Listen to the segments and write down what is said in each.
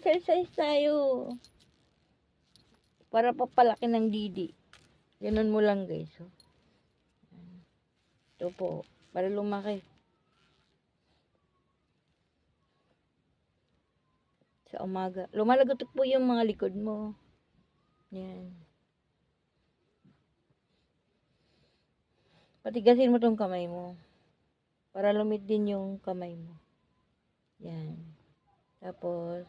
mag-exercise tayo. Para papalaki ng didi. Ganun mo lang guys. Oh. Ito po. Para lumaki. Sa umaga. Lumalagotok po yung mga likod mo. Yan. Patigasin mo tong kamay mo. Para lumit din yung kamay mo. Yan. Tapos,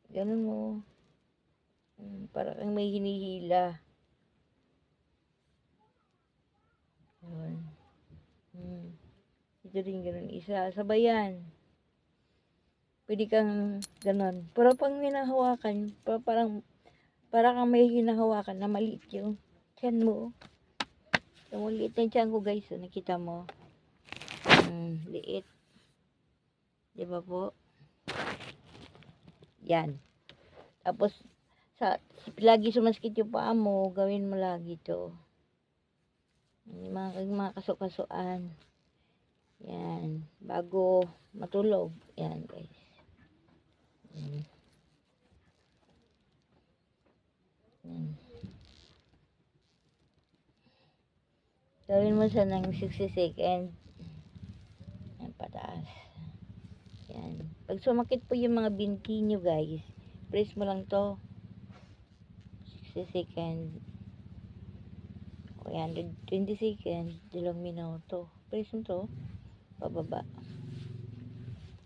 ganun mo. Para kang may hinihila. Yun. Ito din ganun. Isa. Sabayan. Pwede kang ganun. Pero pag hinahawakan, para kang may hinahawakan na maliit yung tiyan mo. Yung maliit na tiyan ko guys. So, nakita mo. Liit. Diba po? Yan. Tapos, lagi sumaskit yung paa mo, gawin mo lagi to. Mga kasukasuan. Yan. Bago matulog. Yan guys. Yan. Gawin mo siya ng 60 seconds. Yan, pataas. Yan. Pag sumakit po yung mga binti nyo guys, press mo lang to. 60 seconds. O yan, 20 seconds. 2 minuto. Press mo to. Pababa.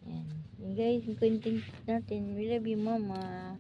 Yan. Yan guys, yung content natin. We love you mama.